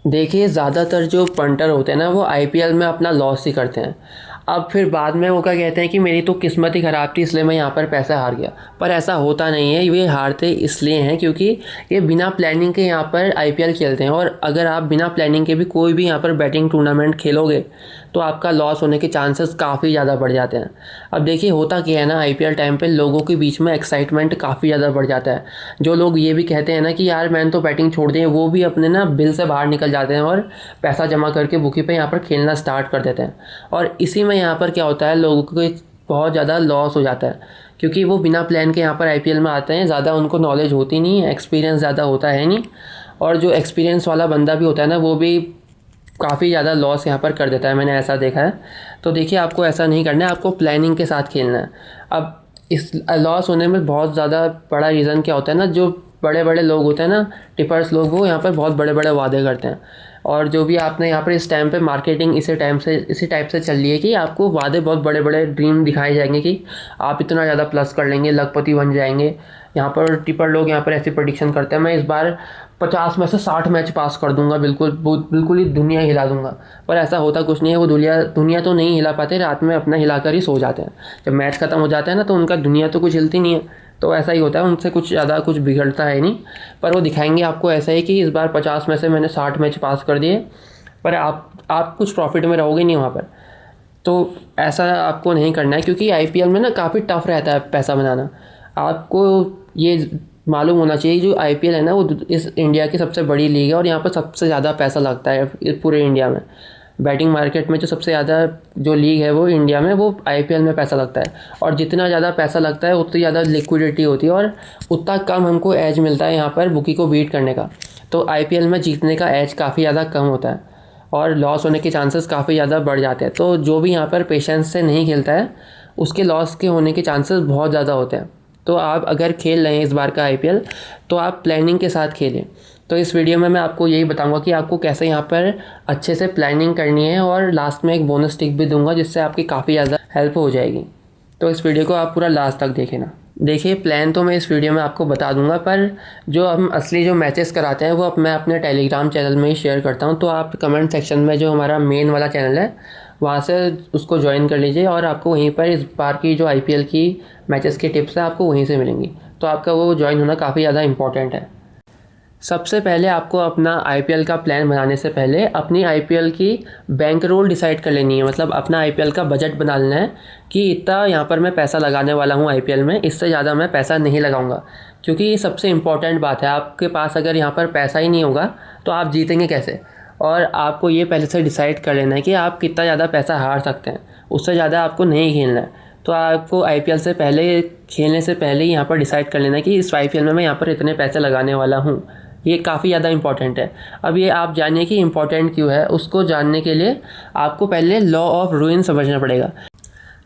देखिए, ज़्यादातर जो पंटर होते हैं ना वो आईपीएल में अपना लॉस ही करते हैं। अब फिर बाद में वो क्या कहते हैं कि मेरी तो किस्मत ही ख़राब थी इसलिए मैं यहाँ पर पैसा हार गया। पर ऐसा होता नहीं है, ये हारते इसलिए हैं क्योंकि ये बिना प्लानिंग के यहाँ पर आईपीएल खेलते हैं। और अगर आप बिना प्लानिंग के भी कोई भी यहाँ पर बैटिंग टूर्नामेंट खेलोगे तो आपका लॉस होने के चांसेस काफ़ी ज़्यादा बढ़ जाते हैं। अब देखिए, होता क्या है ना, आईपीएल टाइम पे लोगों के बीच में एक्साइटमेंट काफ़ी ज़्यादा बढ़ जाता है। जो लोग ये भी कहते हैं ना कि यार मैंने तो बैटिंग छोड़ दी है, वो भी अपने ना बिल से बाहर निकल जाते हैं और पैसा जमा करके बुकी पे यहाँ पर खेलना स्टार्ट कर देते हैं। और इसी में यहाँ पर क्या होता है, लोगों को बहुत ज़्यादा लॉस हो जाता है क्योंकि वो बिना प्लान के यहाँ पर आईपीएल में आते हैं। ज़्यादा उनको नॉलेज होती नहीं है, एक्सपीरियंस ज़्यादा होता है नहीं। और जो एक्सपीरियंस वाला बंदा भी होता है ना, वो भी काफ़ी ज़्यादा लॉस यहाँ पर कर देता है, मैंने ऐसा देखा है। तो देखिए, आपको ऐसा नहीं करना है, आपको प्लानिंग के साथ खेलना है। अब इस लॉस होने में बहुत ज़्यादा बड़ा रीज़न क्या होता है ना, जो बड़े बड़े लोग होते हैं ना, टिपर्स लोग, वो यहाँ पर बहुत बड़े बड़े वादे करते हैं। और जो भी आपने यहाँ पर इस टाइम पे मार्केटिंग इसी टाइप से चल रही है कि आपको वादे बहुत बड़े बड़े ड्रीम दिखाए जाएंगे कि आप इतना ज़्यादा प्लस कर लेंगे, लखपति बन जाएंगे। यहाँ पर टिपर लोग यहाँ पर ऐसी प्रेडिक्शन करते हैं, मैं इस बार 50 में से 60 मैच पास कर दूंगा, बिल्कुल ही दुनिया हिला दूंगा। पर ऐसा होता कुछ नहीं है, वो दुनिया तो नहीं हिला पाते, रात में अपना हिलाकर ही सो जाते हैं। जब मैच खत्म हो जाता है ना तो उनका दुनिया तो कुछ हिलती नहीं है। तो ऐसा ही होता है, उनसे कुछ ज़्यादा कुछ बिगड़ता है नहीं। पर वो दिखाएंगे आपको ऐसा ही कि इस बार 50 में से मैंने 60 मैच पास कर दिए, पर आप कुछ प्रॉफिट में रहोगे नहीं वहाँ पर। तो ऐसा आपको नहीं करना है क्योंकि आईपीएल में ना काफ़ी टफ रहता है पैसा बनाना। आपको ये मालूम होना चाहिए, जो आईपीएल है ना वो इस इंडिया की सबसे बड़ी लीग है और यहाँ पर सबसे ज़्यादा पैसा लगता है इस पूरे इंडिया में। बैटिंग मार्केट में जो सबसे ज़्यादा जो लीग है वो इंडिया में, वो आईपीएल में पैसा लगता है। और जितना ज़्यादा पैसा लगता है उतनी ज़्यादा लिक्विडिटी होती है और उतना कम हमको एज मिलता है यहाँ पर बुकी को बीट करने का। तो आईपीएल में जीतने का एज काफ़ी ज़्यादा कम होता है और लॉस होने के चांसेस काफ़ी ज़्यादा बढ़ जाते हैं। तो जो भी यहाँ पर पेशेंस से नहीं खेलता है उसके लॉस के होने के चांसेस बहुत ज़्यादा होते हैं। तो आप अगर खेल रहे हैं इस बार का आईपीएल तो आप प्लानिंग के साथ खेलें। तो इस वीडियो में मैं आपको यही बताऊंगा कि आपको कैसे यहाँ पर अच्छे से प्लानिंग करनी है और लास्ट में एक बोनस टिप भी दूंगा जिससे आपकी काफ़ी ज़्यादा हेल्प हो जाएगी। तो इस वीडियो को आप पूरा लास्ट तक देखें ना। देखिए, प्लान तो मैं इस वीडियो में आपको बता दूंगा, पर जो हम असली जो मैचेस कराते हैं वो अब मैं अपने टेलीग्राम चैनल में ही शेयर करता हूं। तो आप कमेंट सेक्शन में जो हमारा मेन वाला चैनल है वहाँ से उसको ज्वाइन कर लीजिए और आपको वहीं पर इस बार की जो आईपीएल की मैचेस की टिप्स हैं आपको वहीं से मिलेंगी। तो आपका वो ज्वाइन होना काफ़ी ज़्यादा इंपॉर्टेंट है। सबसे पहले आपको अपना आईपीएल का प्लान बनाने से पहले अपनी आईपीएल की बैंक रोल डिसाइड कर लेनी है। मतलब अपना आईपीएल का बजट बना लेना है कि इतना यहाँ पर मैं पैसा लगाने वाला हूँ आईपीएल में, इससे ज़्यादा मैं पैसा नहीं लगाऊंगा। क्योंकि ये सबसे इम्पॉर्टेंट बात है, आपके पास अगर यहाँ पर पैसा ही नहीं होगा तो आप जीतेंगे कैसे। और आपको ये पहले से डिसाइड कर लेना है कि आप कितना ज़्यादा पैसा हार सकते हैं, उससे ज़्यादा आपको नहीं खेलना है। तो आपको आईपीएल से पहले, खेलने से पहले ही यहाँ पर डिसाइड कर लेना है कि इस आईपीएल में मैं यहाँ पर इतने पैसे लगाने वाला हूँ। ये काफ़ी ज़्यादा इंपॉर्टेंट है। अब ये आप जानिए कि इम्पॉर्टेंट क्यों है। उसको जानने के लिए आपको पहले लॉ ऑफ रूइन समझना पड़ेगा।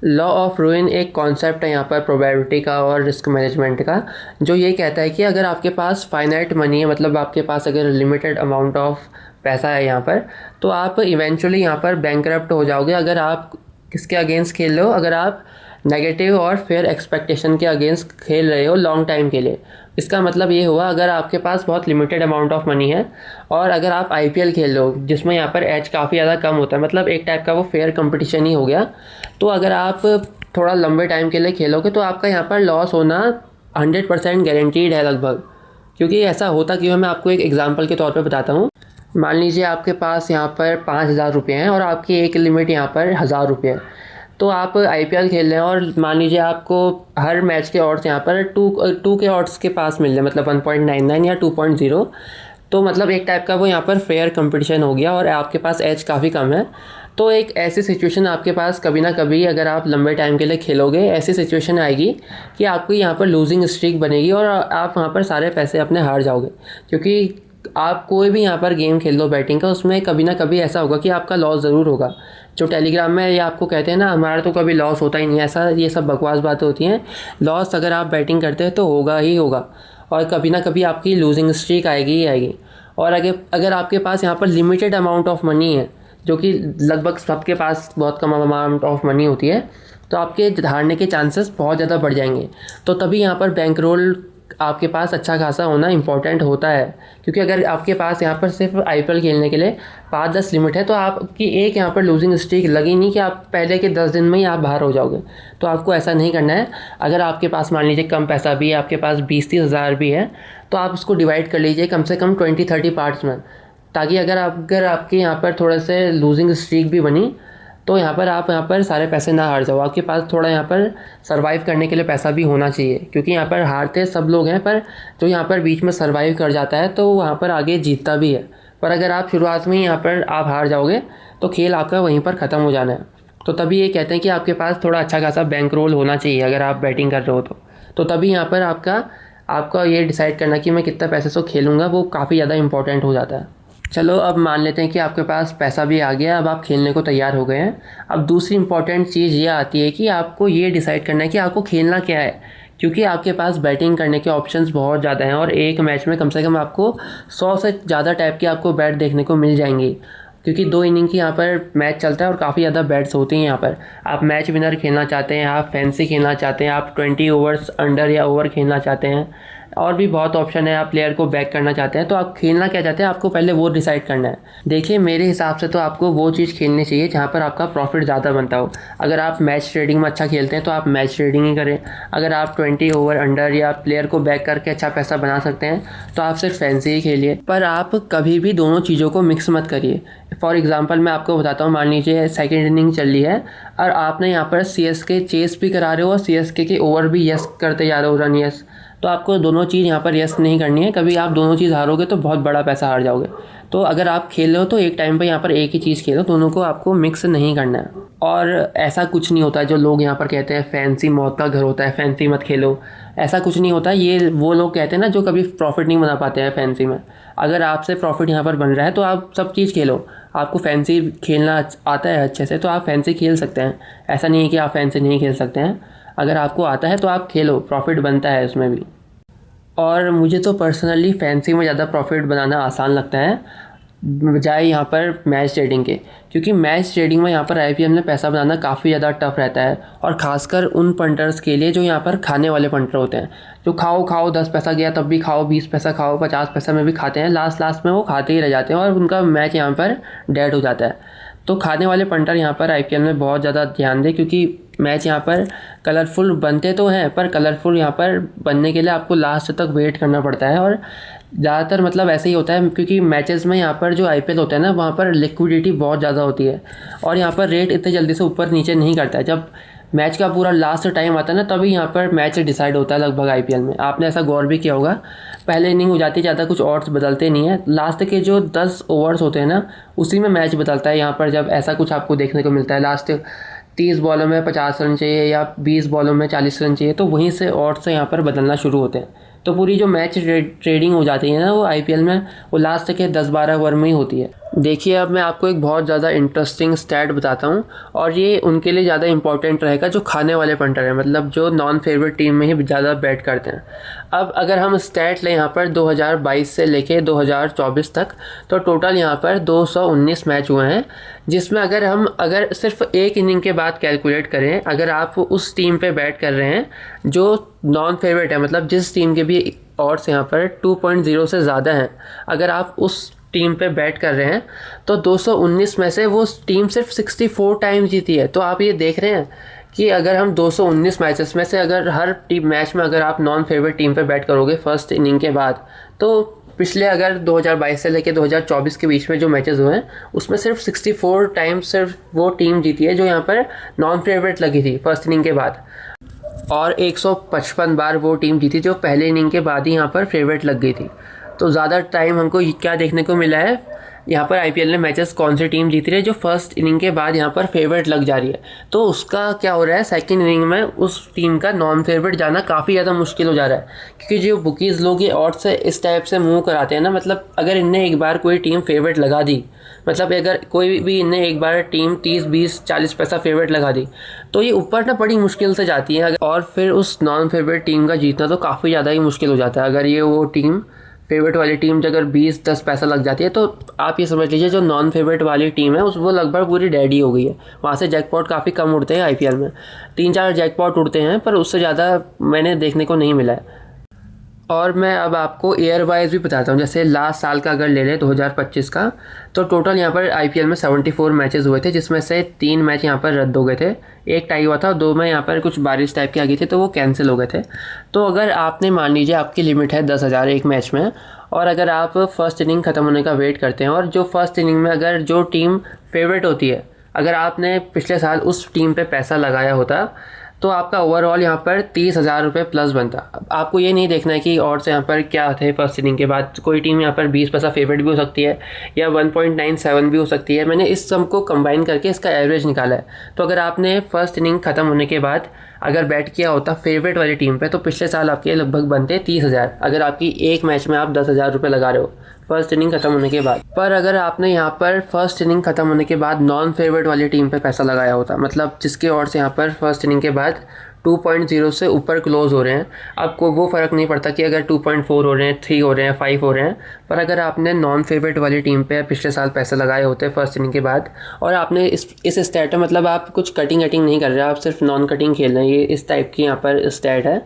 लॉ ऑफ रूइन एक कॉन्सेप्ट है यहाँ पर प्रोबेबिलिटी का और रिस्क मैनेजमेंट का, जो ये कहता है कि अगर आपके पास फाइनाइट मनी है, मतलब आपके पास अगर लिमिटेड अमाउंट ऑफ पैसा है यहाँ पर, तो आप इवेंचुअली यहाँ पर बैंकरप्ट हो जाओगे अगर आप किसके अगेंस्ट खेल रहे हो। अगर आप नेगेटिव और फेयर एक्सपेक्टेशन के अगेंस्ट खेल रहे हो लॉन्ग टाइम के लिए। इसका मतलब ये हुआ, अगर आपके पास बहुत लिमिटेड अमाउंट ऑफ मनी है और अगर आप आईपीएल खेल रहे हो जिसमें यहाँ पर एज काफ़ी ज़्यादा कम होता है, मतलब एक टाइप का वो फेयर कंपटीशन ही हो गया। तो अगर आप थोड़ा लंबे टाइम के लिए खेलोगे तो आपका यहाँ पर लॉस होना 100% गारंटीड है लगभग। क्योंकि ऐसा होता क्यों है, मैं आपको एक एग्जांपल के तौर पे बताता हूँ। मान लीजिए आपके पास यहाँ पर 5,000 रुपये हैं और आपकी एक लिमिट यहाँ पर 1,000 रुपये है। तो आप आईपीएल खेल रहे हैं और मान लीजिए आपको हर मैच के ऑड्स यहाँ पर टू के ऑड्स के पास मिल रहे हैं, मतलब 1.99 या 2.0। तो मतलब एक टाइप का वो यहाँ पर फेयर कंपटीशन हो गया और आपके पास एज काफ़ी कम है। तो एक ऐसी सिचुएशन आपके पास कभी ना कभी, अगर आप लंबे टाइम के लिए खेलोगे, ऐसी सिचुएशन आएगी कि आपको यहाँ पर लूजिंग स्ट्रीक बनेगी और आप वहाँ पर सारे पैसे अपने हार जाओगे। क्योंकि आप कोई भी यहाँ पर गेम खेल लो बैटिंग का, उसमें कभी ना कभी ऐसा होगा कि आपका लॉस ज़रूर होगा। जो टेलीग्राम में ये आपको कहते हैं ना हमारा तो कभी लॉस होता ही नहीं, ऐसा ये सब बकवास बातें होती हैं। लॉस अगर आप बैटिंग करते हैं तो होगा ही होगा और कभी ना कभी आपकी लूजिंग स्ट्रीक आएगी ही आएगी। और अगर आपके पास यहाँ पर लिमिटेड अमाउंट ऑफ मनी है, जो कि लगभग सबके पास बहुत कम अमाउंट ऑफ मनी होती है, तो आपके हारने के चांसेस बहुत ज़्यादा बढ़ जाएंगे। तो तभी यहाँ पर बैंक रोल आपके पास अच्छा खासा होना इम्पोर्टेंट होता है, क्योंकि अगर आपके पास यहाँ पर सिर्फ आईपीएल खेलने के लिए 5-10 लिमिट है तो आपकी एक यहाँ पर लूजिंग स्ट्रीक लगी नहीं कि आप पहले के 10 दिन में ही आप बाहर हो जाओगे। तो आपको ऐसा नहीं करना है। अगर आपके पास मान लीजिए कम पैसा भी है, आपके पास 20-30 हज़ार भी है, तो आप उसको डिवाइड कर लीजिए कम से कम 20-30 पार्ट्स में, ताकि अगर आपके यहाँ पर थोड़ा से लूजिंग स्ट्रीक भी बनी तो यहाँ पर सारे पैसे ना हार जाओ। आपके पास थोड़ा यहाँ पर सर्वाइव करने के लिए पैसा भी होना चाहिए, क्योंकि यहाँ पर हारते सब लोग हैं, पर जो यहाँ पर बीच में सर्वाइव कर जाता है तो वहाँ पर आगे जीतता भी है। पर अगर आप शुरुआत में ही यहाँ पर आप हार जाओगे तो खेल आपका वहीं पर ख़त्म हो जाना है। तो तभी ये कहते हैं कि आपके पास थोड़ा अच्छा खासा बैंक रोल होना चाहिए अगर आप बैटिंग कर रहे हो तो तभी यहाँ पर आपका ये डिसाइड करना कि मैं कितना पैसे से खेलूँगा वो काफ़ी ज़्यादा इंपॉर्टेंट हो जाता है। चलो अब मान लेते हैं कि आपके पास पैसा भी आ गया, अब आप खेलने को तैयार हो गए हैं। अब दूसरी इंपॉर्टेंट चीज़ ये आती है कि आपको ये डिसाइड करना है कि आपको खेलना क्या है, क्योंकि आपके पास बैटिंग करने के ऑप्शंस बहुत ज़्यादा हैं और एक मैच में कम से कम आपको 100 से ज़्यादा टाइप के आपको बैट देखने को मिल जाएंगी, क्योंकि 2 इनिंग की यहाँ पर मैच चलता है और काफ़ी ज़्यादा बैट्स होती हैं यहाँ पर। आप मैच विनर खेलना चाहते हैं, आप फैंसी खेलना चाहते हैं, आप 20 ओवर्स अंडर या ओवर खेलना चाहते हैं, और भी बहुत ऑप्शन है। आप प्लेयर को बैक करना चाहते हैं, तो आप खेलना क्या चाहते हैं आपको पहले वो डिसाइड करना है। देखिए मेरे हिसाब से तो आपको वो चीज़ खेलनी चाहिए जहाँ पर आपका प्रॉफिट ज़्यादा बनता हो। अगर आप मैच ट्रेडिंग में अच्छा खेलते हैं तो आप मैच ट्रेडिंग ही करें। अगर आप 20 ओवर अंडर या प्लेयर को बैक करके अच्छा पैसा बना सकते हैं तो आप सिर्फ फैंसी ही खेलिए, पर आप कभी भी दोनों चीज़ों को मिक्स मत करिए। फॉर एग्जांपल मैं आपको बताता हूँ, मान लीजिए सेकंड इनिंग चल रही है और आपने यहाँ पर सीएसके चेस भी करा रहे हो और सीएसके के ओवर भी यस करते जा रहे हो, रन यस, तो आपको दोनों चीज़ यहाँ पर यस नहीं करनी है। कभी आप दोनों चीज़ हारोगे तो बहुत बड़ा पैसा हार जाओगे। तो अगर आप खेल रहे हो तो एक टाइम पर यहाँ पर एक ही चीज़ खेलो, दोनों को आपको मिक्स नहीं करना है। और ऐसा कुछ नहीं होता जो लोग यहाँ पर कहते हैं फैंसी मौत का घर होता है, फैंसी मत खेलो, ऐसा कुछ नहीं होता। ये वो लोग कहते हैं ना जो कभी प्रॉफिट नहीं बना पाते हैं फैंसी में। अगर आपसे प्रॉफिट यहाँ पर बन रहा है तो आप सब चीज़ खेलो। आपको फैंसी खेलना आता है अच्छे से तो आप फैंसी खेल सकते हैं, ऐसा नहीं है कि आप फैंसी नहीं खेल सकते हैं। अगर आपको आता है तो आप खेलो, प्रॉफिट बनता है उसमें भी। और मुझे तो पर्सनली फैंसी में ज़्यादा प्रॉफिट बनाना आसान लगता है बजाय यहाँ पर मैच ट्रेडिंग के, क्योंकि मैच ट्रेडिंग में यहाँ पर आईपीएल में पैसा बनाना काफ़ी ज़्यादा टफ रहता है, और ख़ासकर उन पंटर्स के लिए जो यहाँ पर खाने वाले पंटर होते हैं, जो खाओ 10 पैसा गया तब भी खाओ, 20 पैसा खाओ, 50 पैसा में भी खाते हैं, लास्ट में वो खाते ही रह जाते हैं और उनका मैच यहाँ पर डेड हो जाता है। तो खाने वाले पंटर यहाँ पर आईपीएल में बहुत ज़्यादा ध्यान दें, क्योंकि मैच यहाँ पर कलरफुल बनते तो हैं पर कलरफुल यहाँ पर बनने के लिए आपको लास्ट तक वेट करना पड़ता है। और ज़्यादातर मतलब ऐसे ही होता है, क्योंकि मैचेस में यहाँ पर जो आईपीएल होता है ना वहाँ पर लिक्विडिटी बहुत ज़्यादा होती है और यहाँ पर रेट इतने जल्दी से ऊपर नीचे नहीं करता है। जब मैच का पूरा लास्ट टाइम आता है ना तभी यहाँ पर मैच डिसाइड होता है लगभग आईपीएल में। आपने ऐसा गौर भी किया होगा, पहले इनिंग हो जाती है, ज़्यादा कुछ ऑड्स बदलते नहीं है, लास्ट के जो 10 ओवर्स होते हैं ना उसी में मैच बदलता है। यहाँ पर जब ऐसा कुछ आपको देखने को मिलता है, लास्ट 30 बॉलों में 50 रन चाहिए या 20 बॉलों में 40 रन चाहिए, तो वहीं से ऑड्स से यहाँ पर बदलना शुरू होते हैं। तो पूरी जो मैच ट्रेडिंग हो जाती है ना वो आईपीएल में वो लास्ट के 10-12 ओवर में ही होती है। देखिए अब मैं आपको एक बहुत ज़्यादा इंटरेस्टिंग स्टैट बताता हूँ, और ये उनके लिए ज़्यादा इंपॉर्टेंट रहेगा जो खाने वाले पंटर हैं, मतलब जो नॉन फेवरेट टीम में ही ज़्यादा बैट करते हैं। अब अगर हम स्टैट लें यहाँ पर 2022 से लेके 2024 तक, तो टोटल यहाँ पर 219 मैच हुए हैं, जिसमें अगर सिर्फ एक इनिंग के बाद कैलकुलेट करें, अगर आप उस टीम पे बैट कर रहे हैं जो नॉन फेवरेट है, मतलब जिस टीम के भी ऑड्स यहाँ पर 2.0 से ज़्यादा हैं, अगर आप उस टीम पे बैट कर रहे हैं तो 219 में से वो टीम सिर्फ 64 टाइम जीती है। तो आप ये देख रहे हैं कि अगर हम 219 मैचेस में से अगर हर टीम मैच में अगर आप नॉन फेवरेट टीम पे बैट करोगे फर्स्ट इनिंग के बाद, तो पिछले अगर 2022 से लेकर 2024 के बीच में जो मैचेस हुए हैं उसमें सिर्फ 64 टाइम सिर्फ वो टीम जीती है जो यहाँ पर नॉन फेवरेट लगी थी फर्स्ट इनिंग के बाद, और 155 बार वो टीम जीती जो पहले इनिंग के बाद ही यहाँ पर फेवरेट लग गई थी। तो ज़्यादा टाइम हमको क्या देखने को मिला है यहाँ पर आईपीएल में मैचेस कौन सी टीम जीत रही है जो फर्स्ट इनिंग के बाद यहाँ पर फेवरेट लग जा रही है। तो उसका क्या हो रहा है, सेकंड इनिंग में उस टीम का नॉन फेवरेट जाना काफ़ी ज़्यादा मुश्किल हो जा रहा है, क्योंकि जो बुकीज़ लोग ये ऑड्स से इस टाइप से मूव कराते हैं ना, मतलब अगर इनने एक बार कोई टीम फेवरेट लगा दी, मतलब अगर कोई भी इनने एक बार टीम 30, 20, 40 पैसा फेवरेट लगा दी तो ये ऊपर ना बड़ी मुश्किल से जाती है, और फिर उस नॉन फेवरेट टीम का जीतना तो काफ़ी ज़्यादा ही मुश्किल हो जाता है। अगर ये वो टीम फेवरेट वाली टीम अगर 20-10 पैसा लग जाती है तो आप ये समझ लीजिए जो नॉन फेवरेट वाली टीम है वो लगभग पूरी डेड ही हो गई है। वहाँ से जैकपॉट काफ़ी कम उड़ते हैं आईपीएल में, 3-4 जैकपॉट उड़ते हैं पर उससे ज़्यादा मैंने देखने को नहीं मिला है। और मैं अब आपको ईयर वाइज भी बताता हूँ। जैसे लास्ट साल का अगर ले लें 2025 का, तो टोटल यहाँ पर आईपीएल में 74 मैचेस हुए थे, जिसमें से 3 मैच यहाँ पर रद्द हो गए थे, एक टाई हुआ था और 2 में यहाँ पर कुछ बारिश टाइप की आ गई थी तो वो कैंसिल हो गए थे। तो अगर आपने मान लीजिए आपकी लिमिट है 10,000 एक मैच में, और अगर आप फर्स्ट इनिंग ख़त्म होने का वेट करते हैं और जो फर्स्ट इनिंग में अगर जो टीम फेवरेट होती है, अगर आपने पिछले साल उस टीम पे पैसा लगाया होता तो आपका ओवरऑल यहाँ पर 30,000 रुपये प्लस बनता। अब आपको ये नहीं देखना है कि और से यहाँ पर क्या थे फर्स्ट इनिंग के बाद, कोई टीम यहाँ पर 20 पैसा फेवरेट भी हो सकती है या 1.97 भी हो सकती है। मैंने इस सम को कंबाइन करके इसका एवरेज निकाला है। तो अगर आपने फर्स्ट इनिंग ख़त्म होने के बाद अगर बैट किया होता फेवरेट वाली टीम पे, तो पिछले साल आपके लगभग बनते 30,000, अगर आपकी एक मैच में आप 10,000 रुपये लगा रहे हो फर्स्ट इनिंग खत्म होने के बाद। पर अगर आपने यहाँ पर फर्स्ट इनिंग खत्म होने के बाद नॉन फेवरेट वाली टीम पे पैसा लगाया होता, मतलब जिसके ओर से यहाँ पर फर्स्ट इनिंग के बाद 2.0 से ऊपर क्लोज हो रहे हैं, आपको वो फ़र्क नहीं पड़ता कि अगर 2.4 हो रहे हैं, 3 हो रहे हैं, 5 हो रहे हैं, पर अगर आपने नॉन फेवरेट वाली टीम पे पिछले साल पैसे लगाए होते फर्स्ट इनिंग के बाद, और आपने इस स्टैट में, मतलब आप कुछ कटिंग नहीं कर रहे, आप सिर्फ नॉन कटिंग खेल रहे हैं, ये इस टाइप की यहाँ पर स्टैट है,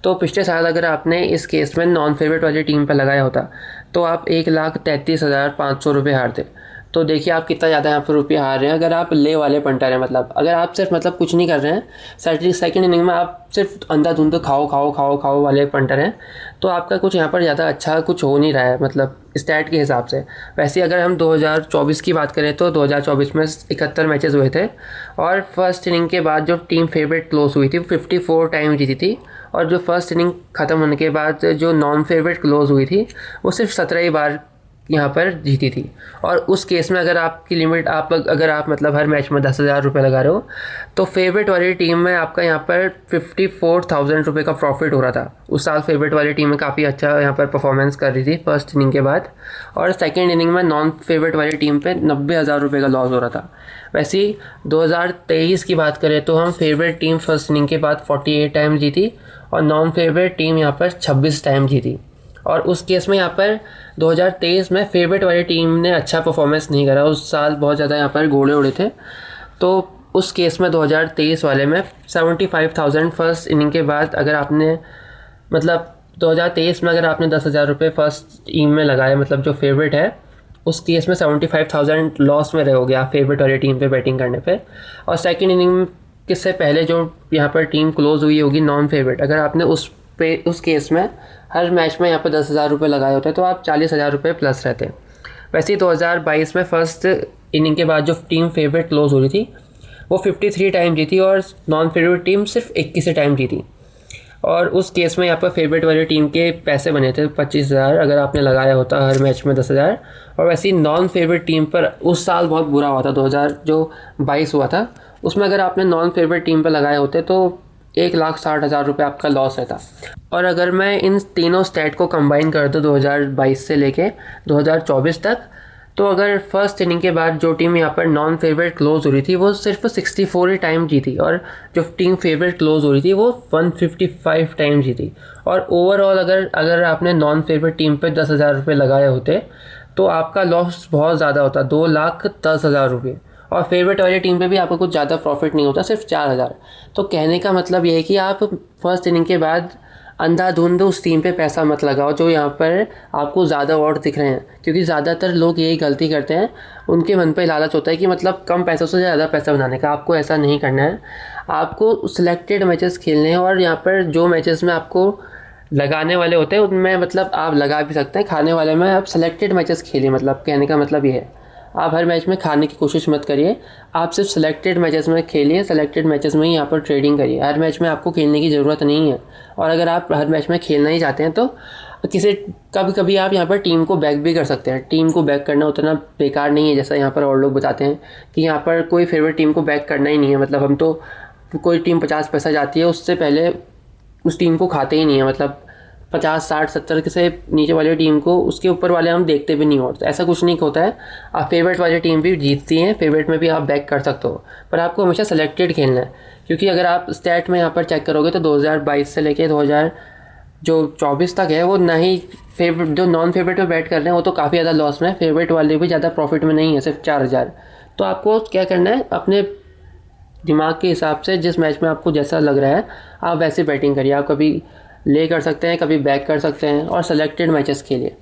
तो पिछले साल अगर आपने इस केस में नॉन फेवरेट वाली टीम पर लगाया होता तो आप 1,33,500 रुपये हारते। तो देखिए आप कितना ज़्यादा यहाँ पर रुपये हार रहे हैं अगर आप ले वाले पंटर हैं। मतलब अगर आप सिर्फ कुछ नहीं कर रहे हैं, सेकंड इनिंग में आप सिर्फ अंधाधुंध खाओ वाले पंटर हैं, तो आपका कुछ यहाँ पर ज़्यादा अच्छा कुछ हो नहीं रहा है, मतलब स्टैट के हिसाब से। वैसे अगर हम 2024 की बात करें तो 2024 में 71 मैचेस हुए थे और फर्स्ट इनिंग के बाद जो टीम फेवरेट क्लोज हुई थी वो 54 टाइम जीती थी, और जो फर्स्ट इनिंग ख़त्म होने के बाद जो नॉन फेवरेट क्लोज हुई थी वो सिर्फ 17 ही बार यहाँ पर जीती थी। और उस केस में अगर आपकी लिमिट अगर आप मतलब हर मैच में 10,000 रुपये लगा रहे हो तो फेवरेट वाली टीम में आपका यहाँ पर 54,000 रुपये का प्रॉफिट हो रहा था। उस साल फेवरेट वाली टीम में काफ़ी अच्छा यहाँ पर परफॉर्मेंस कर रही थी फर्स्ट इनिंग के बाद, और सेकेंड इनिंग में नॉन फेवरेट वाली टीम पे 90,000 रुपये का लॉस हो रहा था। वैसे ही 2023 की बात करें तो हम फेवरेट टीम फर्स्ट इनिंग के बाद 48 टाइम जीती और नॉन फेवरेट टीम यहाँ पर 26 टाइम जीती। और उस केस में यहाँ पर 2023 में फेवरेट वाली टीम ने अच्छा परफॉर्मेंस नहीं करा, उस साल बहुत ज़्यादा यहाँ पर घोड़े उड़े थे। तो उस केस में 2023 वाले में 75,000 फर्स्ट इनिंग के बाद अगर आपने मतलब 2023 में अगर आपने 10,000 रुपये फर्स्ट टीम में लगाए, मतलब जो फेवरेट है, उस केस में 75,000 लॉस में रहोगे आप फेवरेट वाली टीम पे बैटिंग करने पे। और सेकंड इनिंग किससे पहले जो यहाँ पर टीम क्लोज हुई होगी नॉन फेवरेट, अगर आपने उस केस में हर मैच में यहाँ पर 10,000 रुपये लगाए होते तो आप 40,000 रुपये प्लस रहते। वैसे ही 2022 में फर्स्ट इनिंग के बाद जो टीम फेवरेट क्लोज हो रही थी वो 53 टाइम जीती और नॉन फेवरेट टीम सिर्फ 21 टाइम जीती। और उस केस में यहाँ पर फेवरेट वाली टीम के पैसे बने थे 25,000 अगर आपने लगाया होता हर मैच में 10,000। और वैसे ही नॉन फेवरेट टीम पर उस साल बहुत बुरा हुआ था, 2022 हुआ था, उसमें अगर आपने नॉन फेवरेट टीम पर लगाए होते तो 1,60,000 रुपये आपका लॉस रहता। और अगर मैं इन तीनों स्टैट को कंबाइन कर दूँ 2022 से लेके 2024 तक, तो अगर फर्स्ट इनिंग के बाद जो टीम यहाँ पर नॉन फेवरेट क्लोज हो रही थी वो सिर्फ 64 ही टाइम जीती और जो टीम फेवरेट क्लोज हो रही थी वो 155 टाइम जीती। और ओवरऑल अगर आपने नॉन फेवरेट टीम पे 10,000 रुपये लगाए होते तो आपका लॉस बहुत ज़्यादा होता, 2,10,000 रुपये। और फेवरेट वाली टीम पे भी आपको कुछ ज़्यादा प्रॉफिट नहीं होता, सिर्फ 4,000। तो कहने का मतलब ये है कि आप फर्स्ट इनिंग के बाद अंधाधुंध उस टीम पे पैसा मत लगाओ जो यहाँ पर आपको ज़्यादा वोट दिख रहे हैं, क्योंकि ज़्यादातर लोग यही गलती करते हैं। उनके मन पे लालच होता है कि मतलब कम पैसों से ज़्यादा पैसा बनाने का। आपको ऐसा नहीं करना है, आपको सिलेक्टेड मैचेस खेलने हैं और यहाँ पर जो मैचेस में आपको लगाने वाले होते हैं उनमें मतलब आप लगा भी सकते हैं, खाने वाले में आप सिलेक्टेड मैचेस खेलिए। मतलब कहने का मतलब ये है, आप हर मैच में खाने की कोशिश मत करिए, आप सिर्फ सिलेक्टेड मैचेस में खेलिए, सिलेक्टेड मैचेस में ही यहाँ पर ट्रेडिंग करिए। हर मैच में आपको खेलने की ज़रूरत नहीं है। और अगर आप हर मैच में खेलना ही चाहते हैं तो कभी कभी आप यहाँ पर टीम को बैक भी कर सकते हैं। टीम को बैक करना उतना बेकार नहीं है जैसा यहाँ पर और लोग बताते हैं कि यहाँ पर कोई फेवरेट टीम को बैक करना ही नहीं है। मतलब हम तो कोई टीम 50 पैसा जाती है उससे पहले उस टीम को खाते ही नहीं है, मतलब 50, 60, 70 से नीचे वाली टीम को उसके ऊपर वाले हम देखते भी नहीं होते। ऐसा कुछ नहीं होता है, आप फेवरेट वाली टीम भी जीतती हैं, फेवरेट में भी आप बैक कर सकते हो, पर आपको हमेशा सेलेक्टेड खेलना है। क्योंकि अगर आप स्टैट में यहाँ पर चेक करोगे तो 2022 से लेके 2024 तक है वो ना ही फेवरेट, जो नॉन फेवरेट में बैट कर रहे हैं वो तो काफ़ी ज़्यादा लॉस में है, फेवरेट वाले भी ज़्यादा प्रॉफिट में नहीं है, सिर्फ 4,000। तो आपको क्या करना है, अपने दिमाग के हिसाब से जिस मैच में आपको जैसा लग रहा है आप वैसे बैटिंग करिए। आप कभी ले कर सकते हैं, कभी बैक कर सकते हैं, और सेलेक्टेड मैचेस के लिए।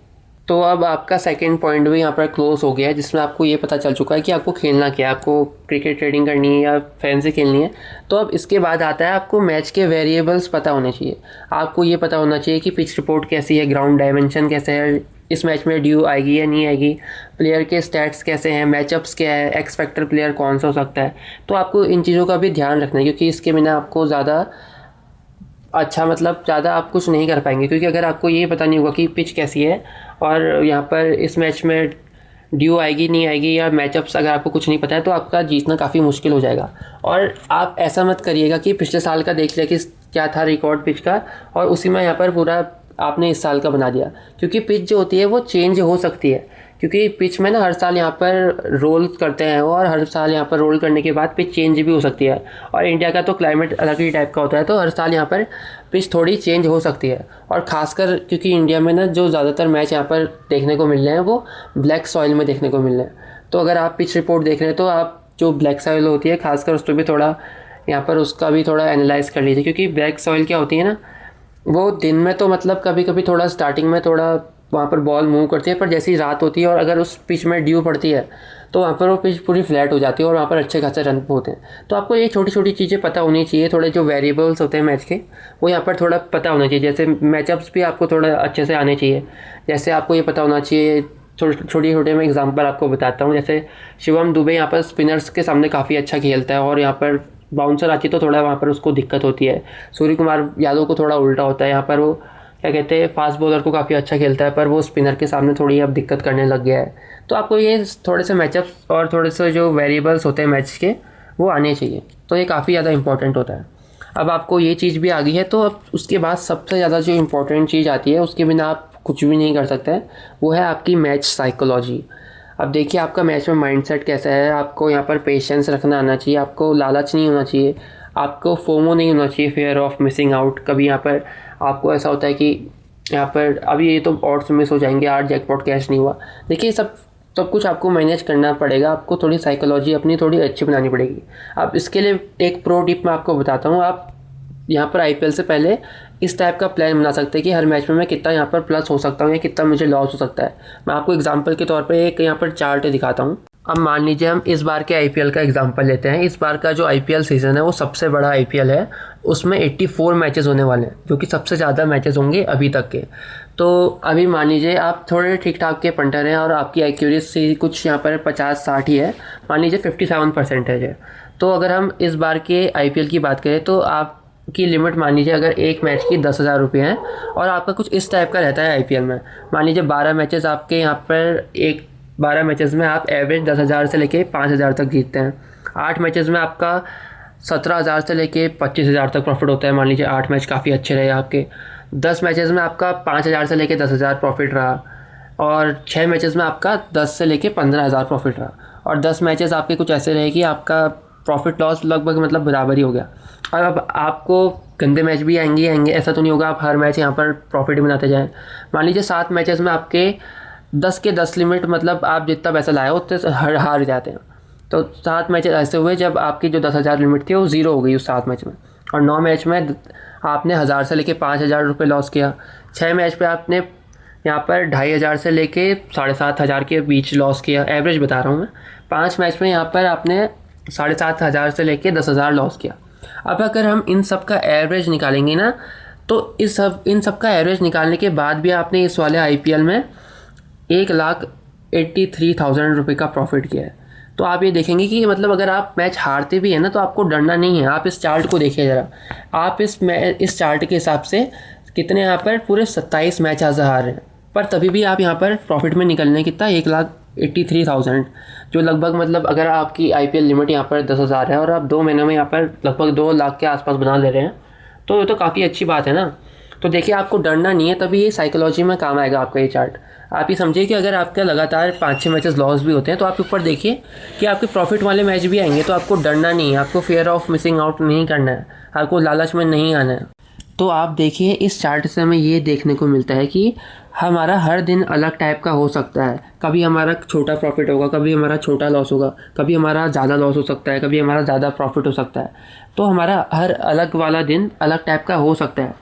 तो अब आपका सेकंड पॉइंट भी यहाँ पर क्लोज हो गया है, जिसमें आपको ये पता चल चुका है कि आपको खेलना क्या है, आपको क्रिकेट ट्रेडिंग करनी है या फैंसी खेलनी है। तो अब इसके बाद आता है आपको मैच के वेरिएबल्स पता होने चाहिए। आपको ये पता होना चाहिए कि पिच रिपोर्ट कैसी है, ग्राउंड डायमेंशन कैसे है, इस मैच में ड्यू आएगी या नहीं आएगी, प्लेयर के स्टैट्स कैसे हैं, मैचअप्स क्या है, एक्स फैक्टर प्लेयर कौन सा हो सकता है। तो आपको इन चीज़ों का भी ध्यान रखना है, क्योंकि इसके बिना आपको ज़्यादा ज़्यादा आप कुछ नहीं कर पाएंगे। क्योंकि अगर आपको ये पता नहीं होगा कि पिच कैसी है और यहाँ पर इस मैच में ड्यू आएगी नहीं आएगी या मैचअप्स अगर आपको कुछ नहीं पता है, तो आपका जीतना काफ़ी मुश्किल हो जाएगा। और आप ऐसा मत करिएगा कि पिछले साल का देख लिया कि क्या था रिकॉर्ड पिच का और उसी में यहाँ पर पूरा आपने इस साल का बना दिया, क्योंकि पिच जो होती है वो चेंज हो सकती है। क्योंकि पिच में ना हर साल यहाँ पर रोल करते हैं और हर साल यहाँ पर रोल करने के बाद पिच चेंज भी हो सकती है। और इंडिया का तो क्लाइमेट अलग ही टाइप का होता है, तो हर साल यहाँ पर पिच थोड़ी चेंज हो सकती है। और ख़ासकर क्योंकि इंडिया में ना जो ज़्यादातर मैच यहाँ पर देखने को मिल रहे हैं वो ब्लैक सॉइल में देखने को मिल रहे हैं। तो अगर आप पिच रिपोर्ट देख रहे हैं तो आप जो ब्लैक सॉइल होती है खासकर उस पर भी थोड़ा यहाँ पर उसका भी थोड़ा एनालाइज कर लीजिए। क्योंकि ब्लैक सॉइल क्या होती है ना, वो दिन में तो मतलब कभी कभी थोड़ा स्टार्टिंग में थोड़ा वहाँ पर बॉल मूव करती है, पर जैसी रात होती है और अगर उस पिच में ड्यू पड़ती है तो वहाँ पर वो पिच पूरी फ्लैट हो जाती है और वहाँ पर अच्छे खासे रन होते हैं। तो आपको ये छोटी छोटी चीज़ें पता होनी चाहिए, थोड़े जो वेरिएबल्स होते हैं मैच के वो यहाँ पर थोड़ा पता होना चाहिए। जैसे मैचअप्स भी आपको थोड़ा अच्छे से आने चाहिए। जैसे आपको ये पता होना चाहिए, छोटे छोटे मैं एग्जांपल आपको बताता हूँ। जैसे शिवम दुबे यहाँ पर स्पिनर्स के सामने काफ़ी अच्छा खेलता है और यहाँ पर बाउंसर आती है तो थोड़ा वहाँ पर उसको दिक्कत होती है। सूर्य कुमार यादव को थोड़ा उल्टा होता है, यहाँ पर वो क्या कहते हैं फास्ट बॉलर को काफ़ी अच्छा खेलता है पर वो स्पिनर के सामने थोड़ी अब दिक्कत करने लग गया है। तो आपको ये थोड़े से मैचअप्स और थोड़े से जो वेरिएबल्स होते हैं मैच के वो आने चाहिए, तो ये काफ़ी ज़्यादा इंपॉर्टेंट होता है। अब आपको ये चीज़ भी आ गई है तो अब उसके बाद सबसे ज़्यादा जो इम्पोर्टेंट चीज़ आती है, उसके बिना आप कुछ भी नहीं कर सकते, वो है आपकी मैच साइकोलॉजी। अब देखिए आपका मैच में माइंडसेट कैसा है। आपको यहाँ पर पेशेंस रखना आना चाहिए, आपको लालच नहीं होना चाहिए, आपको फोमो नहीं होना चाहिए, फेयर ऑफ मिसिंग आउट। कभी यहाँ पर आपको ऐसा होता है कि यहाँ पर अभी ये तो ऑड्स मिस हो जाएंगे, आज जैकपॉट कैश नहीं हुआ। देखिए सब कुछ आपको मैनेज करना पड़ेगा, आपको थोड़ी साइकोलॉजी अपनी थोड़ी अच्छी बनानी पड़ेगी। अब इसके लिए एक प्रो टिप मैं आपको बताता हूँ। आप यहाँ पर आईपीएल से पहले इस टाइप का प्लान बना सकते हैं कि हर मैच में मैं कितना यहाँ पर प्लस हो सकता हूँ या कितना मुझे लॉस हो सकता है। मैं आपको एग्जांपल के तौर पे एक यहाँ पर चार्ट दिखाता हूँ। अब मान लीजिए हम इस बार के आईपीएल का एग्जांपल लेते हैं। इस बार का जो आईपीएल सीज़न है वो सबसे बड़ा आईपीएल है, उसमें 84 मैचेस होने वाले हैं, जो कि सबसे ज़्यादा मैचेस होंगे अभी तक के। तो अभी मान लीजिए आप थोड़े ठीक ठाक के पंटर हैं और आपकी एक्यूरेसी कुछ यहाँ पर 50-60 ही है, मान लीजिए 57% है। तो अगर हम इस बार के आईपीएल की बात करें तो आप की लिमिट मान लीजिए अगर एक मैच की 10,000 रुपये है और आपका कुछ इस टाइप का रहता है आईपीएल में। मान लीजिए 12 मैचेस आपके यहाँ पर 12 मैचेस में आप एवरेज 10,000 से लेके 5,000 तक जीतते हैं। 8 मैचेस में आपका 17,000 से लेके 25,000 तक प्रॉफिट होता है। मान लीजिए 8 मैच काफ़ी अच्छे रहे आपके। 10 मैचेस में आपका 5,000 से लेके 10,000 प्रॉफिट रहा और 6 मैचेस में आपका 10 से लेके 15,000 प्रॉफिट रहा और 10 मैचेस आपके कुछ ऐसे रहे कि आपका प्रॉफिट लॉस लगभग मतलब बराबर ही हो गया। और अब आपको गंदे मैच भी आएंगे, ऐसा तो नहीं होगा आप हर मैच यहाँ पर प्रॉफिट बनाते जाएं। मान लीजिए 7 मैचेस में आपके 10 के 10 लिमिट, मतलब आप जितना पैसा लाए उतने से हार जाते हैं। तो 7 मैचेस ऐसे हुए जब आपकी जो 10,000 लिमिट थी वो 0 हो गई उस 7 मैच में। और 9 मैच में आपने 1,000 से लेके 5,000 रुपये लॉस किया। 6 मैच पे आपने यहाँ पर 2,500 से लेके 7,500 के बीच लॉस किया, एवरेज बता रहा हूँ मैं। 5 मैच में यहाँ पर आपने 7,500 से लेके 10,000 लॉस किया। अब अगर हम इन सब का एवरेज निकालेंगे ना, तो इन सब का एवरेज निकालने के बाद भी आपने इस वाले आईपीएल में 1,83,000 रुपये का प्रॉफिट किया है। तो आप ये देखेंगे कि मतलब अगर आप मैच हारते भी हैं ना तो आपको डरना नहीं है। आप इस चार्ट को देखिए ज़रा, आप इस चार्ट के हिसाब से कितने यहाँ पर पूरे 27 मैच आज हार रहे हैं, पर तभी भी आप यहाँ पर प्रॉफिट में निकलने कितना 1,83,000, जो लगभग मतलब अगर आपकी आईपीएल लिमिट यहाँ पर 10,000 है और आप 2 महीनों में यहाँ पर लगभग 2 लाख के आसपास बना ले रहे हैं, तो ये तो काफ़ी अच्छी बात है ना। तो देखिए आपको डरना नहीं है, तभी ये साइकोलॉजी में काम आएगा आपका ये चार्ट। आप ये समझिए कि अगर आपके लगातार 5-6 मैचेस लॉस भी होते हैं तो आप ऊपर देखिए कि आपके प्रॉफिट वाले मैच भी आएंगे, तो आपको डरना नहीं है, आपको फेयर ऑफ मिसिंग आउट नहीं करना है, आपको लालच में नहीं आना है। तो आप देखिए इस चार्ट से हमें ये देखने को मिलता है कि हमारा हर दिन अलग टाइप का हो सकता है। कभी हमारा छोटा प्रॉफिट होगा, कभी हमारा छोटा लॉस होगा, कभी हमारा ज़्यादा लॉस हो सकता है, कभी हमारा ज़्यादा प्रॉफिट हो सकता है। तो हमारा हर अलग वाला दिन अलग टाइप का हो सकता है।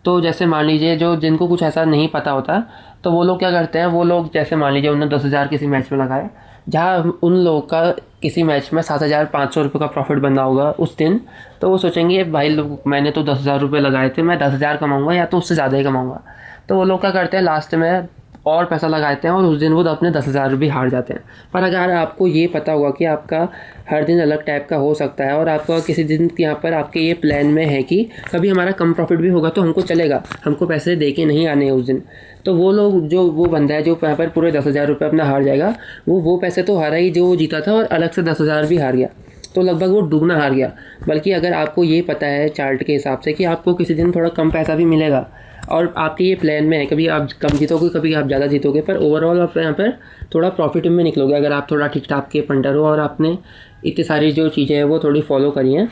तो जैसे मान लीजिए जो जिनको कुछ ऐसा नहीं पता होता, तो वो लोग क्या करते हैं, वो लोग जैसे मान लीजिए उन्होंने 10,000 किसी मैच में लगाए, जहाँ उन लोगों का किसी मैच में 7,500 रुपये का प्रॉफिट बना होगा उस दिन, तो वो सोचेंगे भाई लोग मैंने तो 10,000 रुपये लगाए थे, मैं 10,000 कमाऊँगा या तो उससे ज़्यादा ही कमाऊँगा। तो वो लोग क्या करते हैं, लास्ट में और पैसा लगाते हैं और उस दिन वो अपने 10,000 भी हार जाते हैं। पर अगर आपको ये पता होगा कि आपका हर दिन अलग टाइप का हो सकता है और आपका किसी दिन यहाँ पर आपके ये प्लान में है कि कभी हमारा कम प्रॉफिट भी होगा तो हमको चलेगा, हमको पैसे दे के नहीं आने हैं उस दिन, तो वो लोग जो वो बंदा है जो यहाँ पर पूरे 10,000 रुपये अपना हार जाएगा, वो पैसे तो हारा ही जो वो जीता था और अलग से 10,000 भी हार गया, तो लगभग वो डूबना हार गया। बल्कि अगर आपको ये पता है चार्ट के हिसाब से कि आपको किसी दिन थोड़ा कम पैसा भी मिलेगा और आपके ये प्लान में है, कभी आप कम जीतोगे कभी आप ज़्यादा जीतोगे, पर ओवरऑल आप यहाँ पर थोड़ा प्रॉफिट में निकलोगे अगर आप थोड़ा ठीक ठाक के पंटर हो और आपने इतनी सारी जो चीज़ें हैं वो थोड़ी फॉलो करी हैं,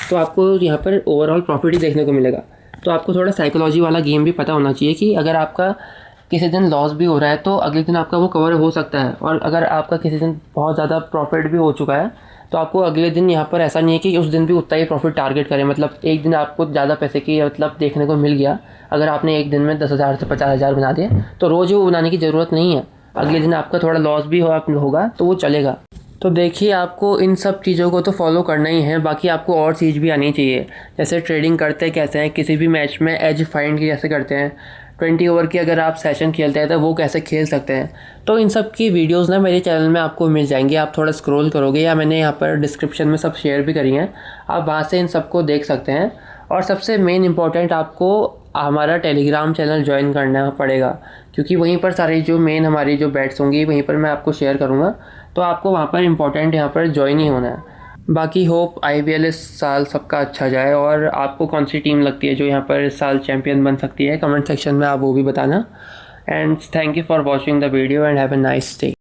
तो आपको यहाँ पर ओवरऑल प्रॉफिट ही देखने को मिलेगा। तो आपको थोड़ा साइकोलॉजी वाला गेम भी पता होना चाहिए कि अगर आपका किसी दिन लॉस भी हो रहा है तो अगले दिन आपका वो कवर हो सकता है, और अगर आपका किसी दिन बहुत ज़्यादा प्रॉफिट भी हो चुका है तो आपको अगले दिन यहाँ पर ऐसा नहीं है कि उस दिन भी उतना ही प्रॉफिट टारगेट करें। मतलब एक दिन आपको ज़्यादा पैसे की मतलब देखने को मिल गया, अगर आपने एक दिन में 10,000 से 50,000 बना दिए तो रोज़ वो बनाने की ज़रूरत नहीं है, अगले दिन आपका थोड़ा लॉस भी होगा तो वो चलेगा। तो देखिए आपको इन सब चीज़ों को तो फॉलो करना ही है, बाकी आपको और चीज़ भी आनी चाहिए, जैसे ट्रेडिंग करते कैसे हैं, किसी भी मैच में एज फाइंड कैसे करते हैं, 20 ओवर की अगर आप सेशन खेलते हैं तो वो कैसे खेल सकते हैं। तो इन सब की वीडियोस ना मेरे चैनल में आपको मिल जाएंगी, आप थोड़ा स्क्रॉल करोगे या मैंने यहाँ पर डिस्क्रिप्शन में सब शेयर भी करी हैं, आप वहाँ से इन सबको देख सकते हैं। और सबसे मेन इम्पॉर्टेंट आपको हमारा टेलीग्राम चैनल ज्वाइन करना पड़ेगा, क्योंकि वहीं पर सारी जो मेन हमारी जो बैट्स होंगी वहीं पर मैं आपको शेयर करूँगा, तो आपको वहाँ पर इम्पोर्टेंट यहाँ पर ज्वाइन ही होना है। बाकी होप IPL इस साल सबका अच्छा जाए, और आपको कौन सी टीम लगती है जो यहाँ पर इस साल चैम्पियन बन सकती है, कमेंट सेक्शन में आप वो भी बताना। And thank you for watching the video and have a nice day.